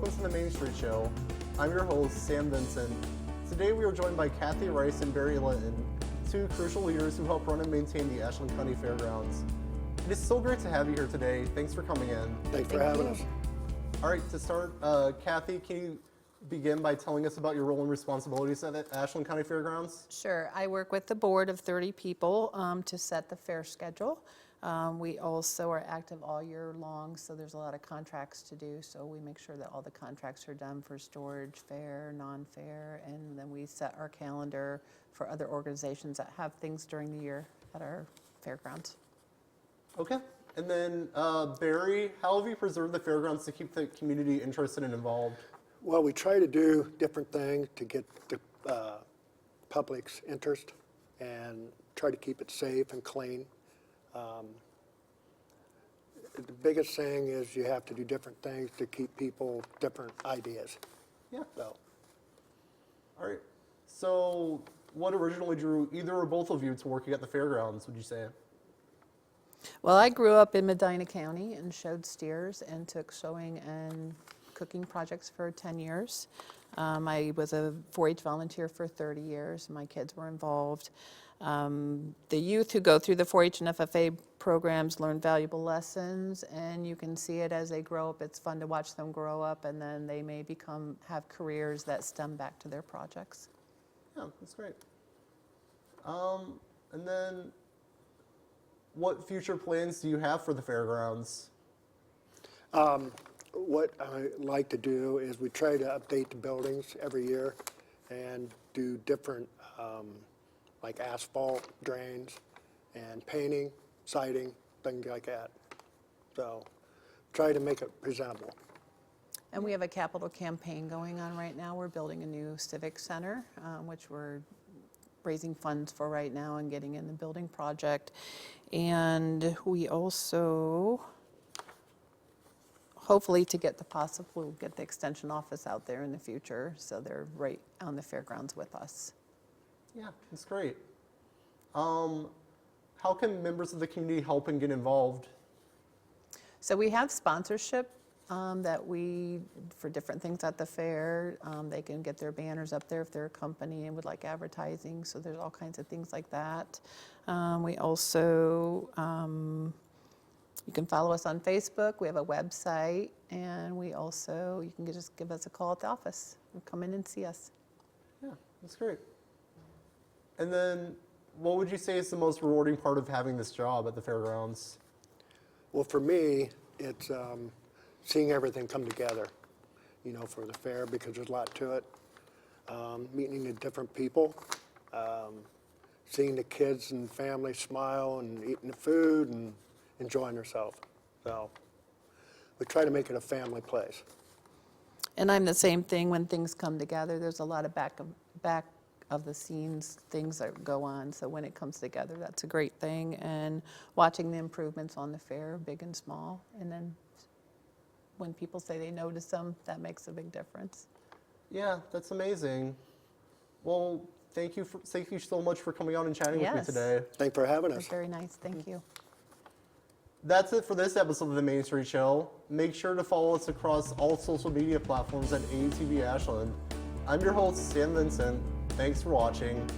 welcome to the Mainstreet Show. I'm your host, Sam Vincent. Today we are joined by Cathy and Barry Litten, two crucial leaders who help run and maintain the Ashland County Fairgrounds. It is so great to have you here today. Thanks for coming in. Thanks for having us. All right, to start, Cathy, can you begin by telling us about your role and responsibilities at the Ashland County Fairgrounds? Sure. I work with the board of 30 people to set the fair schedule. We also are active all year long, so there's a lot of contracts to do, so we make sure that all the contracts are done for storage, fair, non-fair, and then we set our calendar for other organizations that have things during the year at our fairgrounds. Okay, and then Barry, how have you preserved the fairgrounds to keep the community interested and involved? Well, we try to do different things to get the public's interest and try to keep it safe and clean. The biggest thing is you have to do different things to keep people different ideas. Yeah. So, All right. So, what originally drew either or both of you to working at the fairgrounds, would you say? Well, I grew up in Medina County and showed steers and took showing and cooking projects for 10 years. I was a 4-H volunteer for 30 years. My kids were involved. The youth who go through the 4-H and FFA programs learn valuable lessons, and you can see it as they grow up. It's fun to watch them grow up, and then they may have careers that stem back to their projects. Yeah, that's great. And then, what future plans do you have for the fairgrounds? what I like to do is we try to update the buildings every year and do different, like asphalt drains and painting, siding, things like that. So try to make it presentable. And we have a capital campaign going on right now. We're building a new civic center, which we're raising funds for right now and getting in the building project. And we also, hopefully to get we'll get the extension office out there in the future, so they're right on the fairgrounds with us. Yeah, that's great. How can members of the community help and get involved? So we have sponsorship that for different things at the fair. They can get their banners up there if they're a company and would like advertising, so there's all kinds of things like that. We also, you can follow us on Facebook, we have a website, and you can just give us a call at the office and come in and see us. Yeah, that's great. And then, what would you say is the most rewarding part of having this job at the fairgrounds? Well, for me, it's seeing everything come together, for the fair, because there's a lot to it. Meeting the different people, seeing the kids and family smile and eating the food and enjoying themselves. So we try to make it a family place. And I'm the same thing when things come together. There's a lot of back of the scenes things that go on. So when it comes together, that's a great thing. And watching the improvements on the fair, big and small. And then when people say they notice them, that makes a big difference. Yeah, that's amazing. Well, thank you so much for coming out and chatting with me today. Thanks for having That's us. very nice. Thank you. That's it for this episode of the Mainstreet Show. Make sure to follow us across all social media platforms at AUTV Ashland. I'm your host, Sam Vincent. Thanks for watching.